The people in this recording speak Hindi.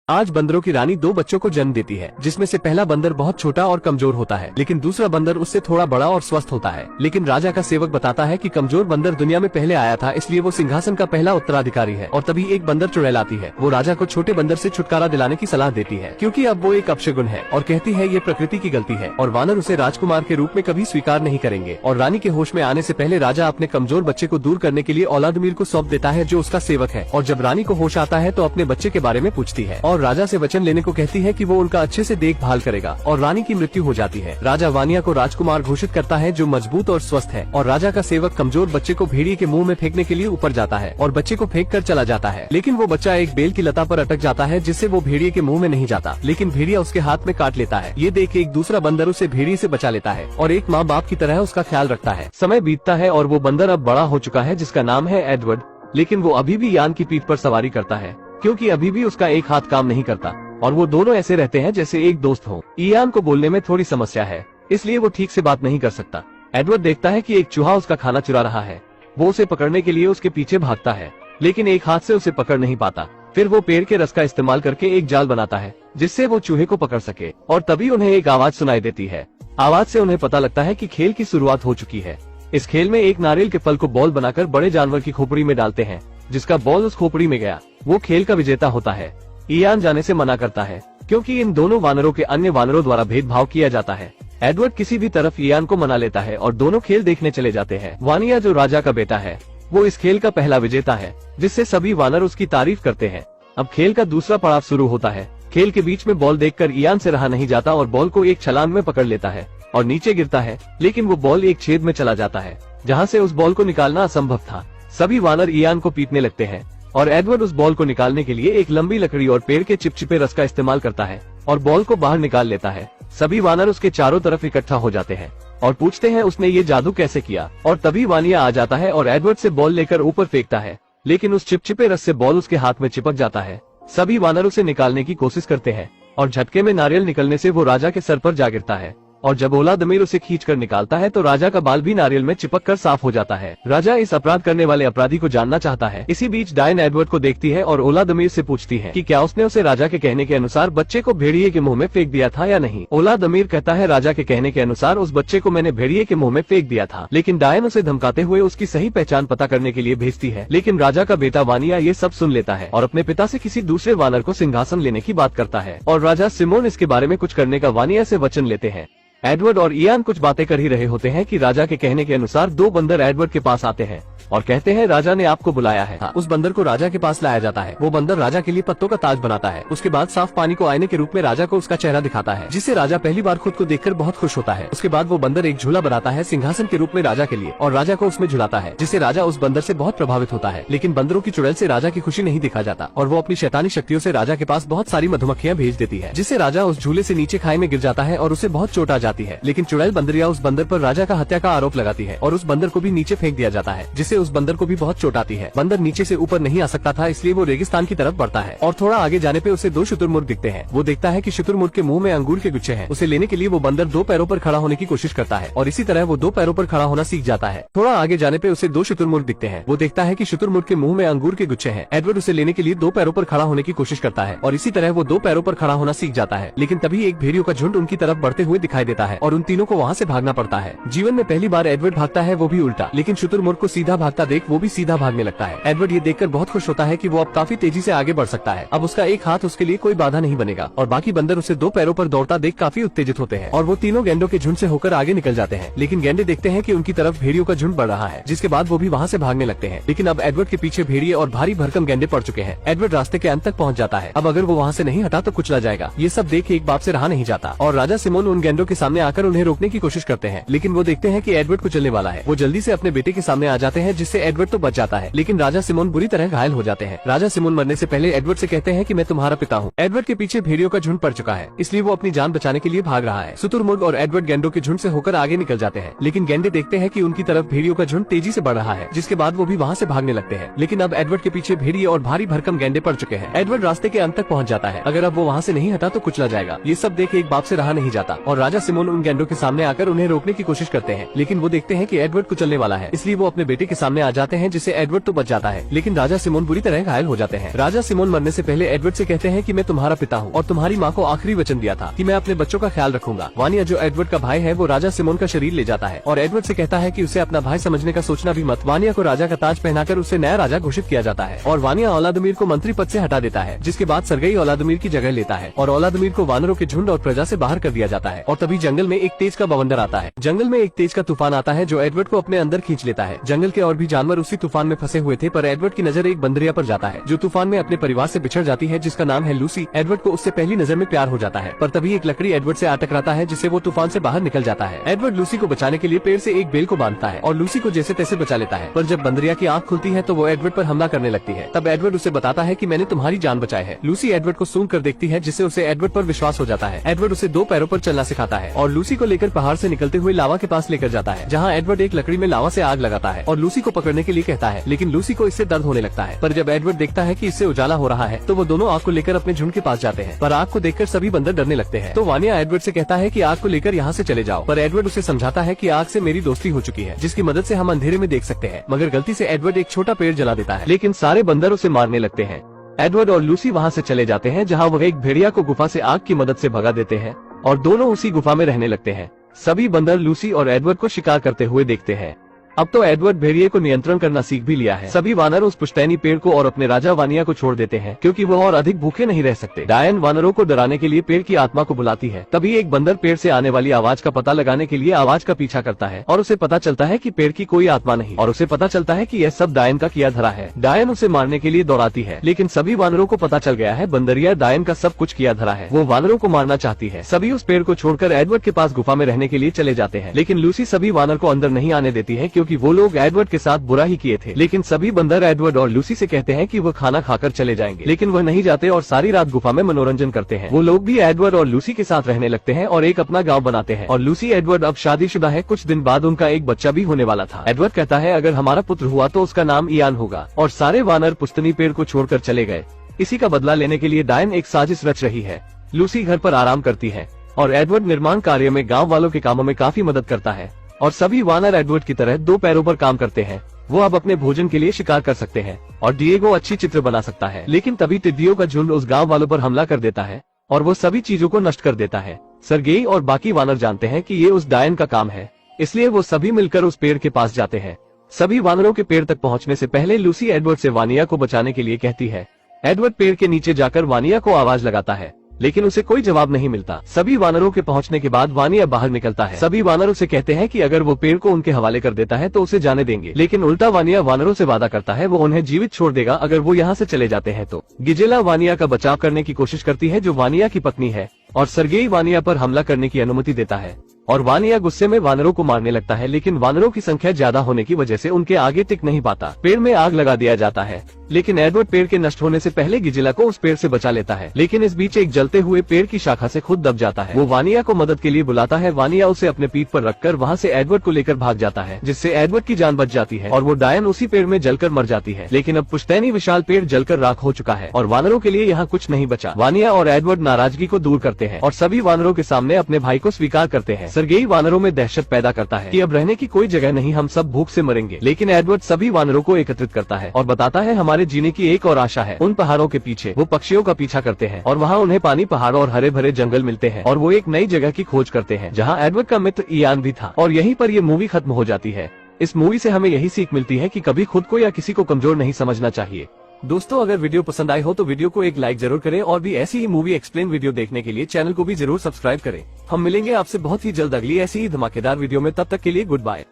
आज बंदरों की रानी दो बच्चों को जन्म देती है, जिसमें से पहला बंदर बहुत छोटा और कमजोर होता है, लेकिन दूसरा बंदर उससे थोड़ा बड़ा और स्वस्थ होता है। लेकिन राजा का सेवक बताता है कि कमजोर बंदर दुनिया में पहले आया था, इसलिए वो सिंहासन का पहला उत्तराधिकारी है। और तभी एक बंदर चुड़ैल आती है। वो राजा को छोटे बंदर से छुटकारा दिलाने की सलाह देती है, क्योंकि अब वो एक अपशगुन है, और कहती है ये प्रकृति की गलती है और वानर उसे राजकुमार के रूप में कभी स्वीकार नहीं करेंगे। और रानी के होश में आने से पहले राजा अपने कमजोर बच्चे को दूर करने के लिए औलादमीर को सौंप देता है, जो उसका सेवक है। और जब रानी को होश आता है तो अपने बच्चे के बारे में पूछती है और राजा से वचन लेने को कहती है कि वो उनका अच्छे से देखभाल करेगा। और रानी की मृत्यु हो जाती है। राजा वानिया को राजकुमार घोषित करता है, जो मजबूत और स्वस्थ है। और राजा का सेवक कमजोर बच्चे को भेड़िए के मुंह में फेंकने के लिए ऊपर जाता है और बच्चे को फेंक कर चला जाता है, लेकिन वो बच्चा एक बेल की लता पर अटक जाता है, जिससे वो भेड़िए के मुंह में नहीं जाता, लेकिन भेड़िया उसके हाथ में काट लेता है। ये देख एक दूसरा बंदर उसे भेड़िए से बचा लेता है और एक माँ बाप की तरह उसका ख्याल रखता है। समय बीतता है और वो बंदर अब बड़ा हो चुका है, जिसका नाम है एडवर्ड। लेकिन वो अभी भी यान की पीठ पर सवारी करता है, क्योंकि अभी भी उसका एक हाथ काम नहीं करता। और वो दोनों ऐसे रहते हैं जैसे एक दोस्त हो। इयान को बोलने में थोड़ी समस्या है, इसलिए वो ठीक से बात नहीं कर सकता। एडवर्ड देखता है कि एक चूहा उसका खाना चुरा रहा है। वो उसे पकड़ने के लिए उसके पीछे भागता है, लेकिन एक हाथ से उसे पकड़ नहीं पाता। फिर वो पेड़ के रस का इस्तेमाल करके एक जाल बनाता है, जिससे वो चूहे को पकड़ सके। और तभी उन्हें एक आवाज सुनाई देती है। आवाज से उन्हें पता लगता है कि खेल की शुरुआत हो चुकी है। इस खेल में एक नारियल के फल को बॉल बनाकर बड़े जानवर की खोपड़ी में डालते हैं। जिसका बॉल उस खोपड़ी में गया, वो खेल का विजेता होता है। इयान जाने से मना करता है, क्योंकि इन दोनों वानरों के अन्य वानरों द्वारा भेदभाव किया जाता है। एडवर्ड किसी भी तरफ इयान को मना लेता है और दोनों खेल देखने चले जाते हैं। वानिया, जो राजा का बेटा है, वो इस खेल का पहला विजेता है, जिससे सभी वानर उसकी तारीफ करते हैं। अब खेल का दूसरा पड़ाव शुरू होता है। खेल के बीच में बॉल देखकर इयान से रहा नहीं जाता और बॉल को एक छलांग में पकड़ लेता है और नीचे गिरता है, लेकिन वो बॉल एक छेद में चला जाता है, जहाँ से उस बॉल को निकालना असंभव था। सभी वानर इयान को पीटने लगते हैं और एडवर्ड उस बॉल को निकालने के लिए एक लंबी लकड़ी और पेड़ के चिपचिपे रस का इस्तेमाल करता है और बॉल को बाहर निकाल लेता है। सभी वानर उसके चारों तरफ इकट्ठा हो जाते हैं और पूछते हैं उसने ये जादू कैसे किया। और तभी वानिया आ जाता है और एडवर्ड से बॉल लेकर ऊपर फेंकता है, लेकिन उस चिपचिपे रस से बॉल उसके हाथ में चिपक जाता है। सभी वानर उसे निकालने की कोशिश करते हैं और झटके में नारियल निकलने से वो राजा के सर पर जा गिरता है। और जब औलादमीर उसे खींचकर निकालता है तो राजा का बाल भी नारियल में चिपक कर साफ हो जाता है। राजा इस अपराध करने वाले अपराधी को जानना चाहता है। इसी बीच डायन एडवर्ड को देखती है और औलादमीर से पूछती है कि क्या उसने उसे राजा के कहने के अनुसार बच्चे को भेड़िए के मुंह में फेंक दिया था या नहीं। औलादमीर कहता है, राजा के कहने के अनुसार उस बच्चे को मैंने भेड़िए के मुंह में फेंक दिया था, लेकिन डायन उसे धमकाते हुए उसकी सही पहचान पता करने के लिए भेजती है। लेकिन राजा का बेटा वानिया ये सब सुन लेता है और अपने पिता से किसी दूसरे वानर को सिंहासन लेने की बात करता है। और राजा सिमोन इसके बारे में कुछ करने का वानिया से वचन लेते हैं। एडवर्ड और इयान कुछ बातें कर ही रहे होते हैं कि राजा के कहने के अनुसार दो बंदर एडवर्ड के पास आते हैं और कहते हैं, राजा ने आपको बुलाया है। उस बंदर को राजा के पास लाया जाता है। वो बंदर राजा के लिए पत्तों का ताज बनाता है। उसके बाद साफ पानी को आईने के रूप में राजा को उसका चेहरा दिखाता है, जिससे राजा पहली बार खुद को देखकर बहुत खुश होता है। उसके बाद वो बंदर एक झूला बनाता है सिंहासन के रूप में राजा के लिए और राजा को उसमें झुलाता है, जिससे राजा उस बंदर से बहुत प्रभावित होता है। लेकिन बंदरों की चुड़ैल से राजा की खुशी नहीं दिखा जाता और वो अपनी शैतानी शक्तियों से राजा के पास बहुत सारी मधुमक्खियां भेज देती है, जिससे राजा उस झूले से नीचे खाई में गिर जाता है और उसे बहुत चोट आ जाती है। लेकिन चुड़ैल बंदरिया उस बंदर पर राजा का हत्या का आरोप लगाती है और उस बंदर को भी नीचे फेंक दिया जाता है, जिससे उस बंदर को भी बहुत चोट आती है। बंदर नीचे से ऊपर नहीं आ सकता था, इसलिए वो रेगिस्तान की तरफ बढ़ता है और थोड़ा आगे जाने पे उसे दो शुतुरमुर्ग दिखते हैं। वो देखता है कि शुतुरमुर्ग के मुंह में अंगूर के गुच्छे हैं। उसे लेने के लिए वो बंदर दो पैरों पर खड़ा होने की कोशिश करता है और इसी तरह वो दो पैरों पर खड़ा होना सीख जाता है। थोड़ा आगे जाने पे उसे दो शुतुरमुर्ग दिखते हैं। वो देखता है कि शुतुरमुर्ग के मुंह में अंगूर के गुच्छे हैं। एडवर्ड उसे लेने के लिए दो पैरों पर खड़ा होने की कोशिश करता है और इसी तरह वो दो पैरों पर खड़ा होना सीख जाता है। लेकिन तभी एक भेड़ियों का झुंड उनकी तरफ बढ़ते हुए दिखाई देता है और उन तीनों को वहाँ से भागना पड़ता है। जीवन में पहली बार एडवर्ड भागता है, वो भी उल्टा। लेकिन शुतुरमुर्ग को सीधा भागता देख वो भी सीधा भागने लगता है। एडवर्ड ये देखकर बहुत खुश होता है कि वो अब काफी तेजी से आगे बढ़ सकता है। अब उसका एक हाथ उसके लिए कोई बाधा नहीं बनेगा और बाकी बंदर उसे दो पैरों पर दौड़ता देख काफी उत्तेजित होते हैं और वो तीनों गेंडों के झुंड से होकर आगे निकल जाते हैं। लेकिन गेंडे देखते हैं कि उनकी तरफ भेड़ियों का झुंड बढ़ रहा है, जिसके बाद वो भी वहाँ से भागने लगते हैं। लेकिन अब एडवर्ड के पीछे भेड़िए और भारी भरकम गेंडे पड़ चुके हैं। एडवर्ड रास्ते के अंत तक पहुँच जाता है। अब अगर वो वहाँ से नहीं हटा तो कुचला जाएगा। ये सब देख एक बाप से रहा नहीं जाता और राजा सिमोन उन गेंडों के सामने आकर उन्हें रोकने की कोशिश करते हैं। लेकिन वो देखते हैं कि एडवर्ड कुचलने वाला है। वो जल्दी से अपने बेटे के सामने आ जाते हैं, जिससे एडवर्ड तो बच जाता है, लेकिन राजा सिमोन बुरी तरह घायल हो जाते हैं। राजा सिमोन मरने से पहले एडवर्ड से कहते हैं कि मैं तुम्हारा पिता हूँ। एडवर्ड के पीछे भेड़ियों का झुंड पड़ चुका है, इसलिए वो अपनी जान बचाने के लिए भाग रहा है। शुतुरमुर्ग और एडवर्ड गेंडों के झुंड से होकर आगे निकल जाते हैं। लेकिन गेंडे देखते हैं कि उनकी तरफ भेड़ियों का झुंड तेजी से बढ़ रहा है, जिसके बाद वो भी वहाँ से भागने लगते हैं। लेकिन अब एडवर्ड के पीछे भेड़िए और भारी भरकम गेंडे पड़ चुके हैं। एडवर्ड रास्ते के अंत तक पहुँच जाता है। अगर अब वो वहाँ से नहीं हटा तो कुचला जाएगा। ये सब देख एक बाप से रहा नहीं जाता और राजा सिमोन उन गैंडों के सामने आकर उन्हें रोकने की कोशिश करते हैं, लेकिन वो देखते हैं कि एडवर्ड कुचलने वाला है, इसलिए वो अपने बेटे के सामने आ जाते हैं, जिससे एडवर्ड तो बच जाता है, लेकिन राजा सिमोन बुरी तरह घायल हो जाते हैं। राजा सिमोन मरने से पहले एडवर्ड से कहते हैं कि मैं तुम्हारा पिता हूँ और तुम्हारी माँ को आखिरी वचन दिया था कि मैं अपने बच्चों का ख्याल रखूंगा। वानिया जो एडवर्ड का भाई है वो राजा सिमोन का शरीर ले जाता है और एडवर्ड से कहता है कि उसे अपना भाई समझने का सोचना भी मत। वानिया को राजा का ताज पहनाकर उसे नया राजा घोषित किया जाता है और वानिया औलादुमीर को मंत्री पद से हटा देता है, जिसके बाद सरगई औलादुमीर की जगह लेता है और औलादुमीर को वानरों के झुंड और प्रजा से बाहर कर दिया जाता है। और तभी जंगल में एक तेज का बवंडर आता है। जंगल में एक तेज का तूफान आता है जो एडवर्ड को अपने अंदर खींच लेता है। जंगल के और भी जानवर उसी तूफान में फंसे हुए थे, पर एडवर्ड की नजर एक बंदरिया पर जाता है जो तूफान में अपने परिवार से बिछड़ जाती है, जिसका नाम है लूसी। एडवर्ड को उससे पहली नजर में प्यार हो जाता है, पर तभी एक लकड़ी एडवर्ड से आ टकराता है, जिससे वो तूफान से बाहर निकल जाता है। एडवर्ड लूसी को बचाने के लिए पेड़ से एक बेल को बांधता है और लूसी को जैसे तैसे बचा लेता है, पर जब बंदरिया की आंख खुलती है तो वो एडवर्ड पर हमला करने लगती है। तब एडवर्ड उसे बताता है कि मैंने तुम्हारी जान बचाई है। लूसी एडवर्ड को सूंघ कर देखती है, जिससे उसे एडवर्ड पर विश्वास हो जाता है। एडवर्ड उसे 2 पैरों पर चलना सिखाता है और लूसी को लेकर पहाड़ से निकलते हुए लावा के पास लेकर जाता है, जहाँ एडवर्ड एक लकड़ी में लावा से आग लगाता है और लूसी को पकड़ने के लिए कहता है, लेकिन लूसी को इससे दर्द होने लगता है। पर जब एडवर्ड देखता है कि इससे उजाला हो रहा है तो वो दोनों आग को लेकर अपने झुंड के पास जाते हैं, पर आग को देखकर सभी बंदर डरने लगते हैं। तो वानिया एडवर्ड से कहता है कि आग को लेकर यहाँ से चले जाओ, पर एडवर्ड उसे समझाता है कि आग से मेरी दोस्ती हो चुकी है, जिसकी मदद से हम अंधेरे में देख सकते हैं। मगर गलती से एडवर्ड एक छोटा पेड़ जला देता है, लेकिन सारे बंदर उसे मारने लगते हैं। एडवर्ड और लूसी वहाँ से चले जाते हैं, जहाँ वह एक भेड़िया को गुफा से आग की मदद से भगा देते हैं और दोनों उसी गुफा में रहने लगते हैं। सभी बंदर लूसी और एडवर्ड को शिकार करते हुए देखते हैं। अब तो एडवर्ड भेड़िए को नियंत्रण करना सीख भी लिया है। सभी वानर उस पुश्तैनी पेड़ को और अपने राजा वानिया को छोड़ देते हैं, क्योंकि वो और अधिक भूखे नहीं रह सकते। डायन वानरों को डराने के लिए पेड़ की आत्मा को बुलाती है। तभी एक बंदर पेड़ से आने वाली आवाज का पता लगाने के लिए आवाज का पीछा करता है और उसे पता चलता है कि पेड़ की कोई आत्मा नहीं, और उसे पता चलता है कि यह सब डायन का किया धरा है। डायन उसे मारने के लिए दौड़ाती है, लेकिन सभी वानरों को पता चल गया है बंदरिया डायन का सब कुछ किया धरा है। वो वानरों को मारना चाहती है। सभी उस पेड़ को छोड़कर एडवर्ड के पास गुफा में रहने के लिए चले जाते हैं, लेकिन लूसी सभी वानर को अंदर नहीं आने देती है, क्योंकि वो लोग एडवर्ड के साथ बुरा ही किए थे। लेकिन सभी बंदर एडवर्ड और लूसी से कहते हैं कि वो खाना खाकर चले जाएंगे, लेकिन वह नहीं जाते और सारी रात गुफा में मनोरंजन करते हैं। वो लोग भी एडवर्ड और लूसी के साथ रहने लगते हैं और एक अपना गांव बनाते हैं। और लूसी एडवर्ड अब शादीशुदा है। कुछ दिन बाद उनका एक बच्चा भी होने वाला था। एडवर्ड कहता है अगर हमारा पुत्र हुआ तो उसका नाम इयान होगा। और सारे वानर पुश्तनी पेड़ को छोड़कर चले गए। इसी का बदला लेने के लिए डायन एक साजिश रच रही है। लूसी घर पर आराम करती है और एडवर्ड निर्माण कार्य में गाँव वालों के कामों में काफी मदद करता है। और सभी वानर एडवर्ड की तरह 2 पैरों पर काम करते हैं। वो अब अपने भोजन के लिए शिकार कर सकते हैं और डिएगो अच्छी चित्र बना सकता है। लेकिन तभी टिड्डियों का झुंड उस गांव वालों पर हमला कर देता है और वो सभी चीजों को नष्ट कर देता है। सरगेई और बाकी वानर जानते हैं कि ये उस डायन का काम है, इसलिए वो सभी मिलकर उस पेड़ के पास जाते हैं। सभी वानरों के पेड़ तक पहुंचने से पहले लूसी एडवर्ड से वानिया को बचाने के लिए कहती है। एडवर्ड पेड़ के नीचे जाकर वानिया को आवाज लगाता है, लेकिन उसे कोई जवाब नहीं मिलता। सभी वानरों के पहुंचने के बाद वानिया बाहर निकलता है। सभी वानर उसे कहते हैं कि अगर वो पेड़ को उनके हवाले कर देता है तो उसे जाने देंगे, लेकिन उल्टा वानिया वानरों से वादा करता है वो उन्हें जीवित छोड़ देगा अगर वो यहाँ से चले जाते हैं तो। गिजेला वानिया का बचाव करने की कोशिश करती है, जो वानिया की पत्नी है, और सरगेई वानिया पर हमला करने की अनुमति देता है और वानिया गुस्से में वानरों को मारने लगता है, लेकिन वानरों की संख्या ज्यादा होने की वजह से उनके आगे टिक नहीं पाता। पेड़ में आग लगा दिया जाता है, लेकिन एडवर्ड पेड़ के नष्ट होने से पहले गिजेला को उस पेड़ से बचा लेता है। लेकिन इस बीच एक जलते हुए पेड़ की शाखा से खुद दब जाता है। वो वानिया को मदद के लिए बुलाता है। वानिया उसे अपने पीठ पर रखकर वहाँ से एडवर्ड को लेकर भाग जाता है, जिससे एडवर्ड की जान बच जाती है और वो डायन उसी पेड़ में जलकर मर जाती है। लेकिन अब पुश्तैनी विशाल पेड़ जलकर राख हो चुका है और वानरों के लिए यहाँ कुछ नहीं बचा। वानिया और एडवर्ड नाराजगी को दूर करते हैं और सभी वानरों के सामने अपने भाई को स्वीकार करते हैं। सरगेई वानरों में दहशत पैदा करता है कि अब रहने की कोई जगह नहीं, हम सब भूख से मरेंगे। लेकिन एडवर्ड सभी वानरों को एकत्रित करता है और बताता है हमारे जीने की एक और आशा है। उन पहाड़ों के पीछे वो पक्षियों का पीछा करते हैं और वहाँ उन्हें पानी, पहाड़ और हरे भरे जंगल मिलते हैं और वो एक नई जगह की खोज करते हैं जहाँ एडवर्ड का मित्र इयान भी था। और यहीं पर ये मूवी खत्म हो जाती है। इस मूवी से हमें यही सीख मिलती है कि कभी खुद को या किसी को कमजोर नहीं समझना चाहिए। दोस्तों, अगर वीडियो पसंद आई हो तो वीडियो को एक लाइक जरूर करें और भी ऐसी ही मूवी एक्सप्लेन वीडियो देखने के लिए चैनल को भी जरूर सब्सक्राइब करें। हम मिलेंगे आपसे बहुत ही जल्द अगली ऐसी ही धमाकेदार वीडियो में। तब तक के लिए गुड बाय।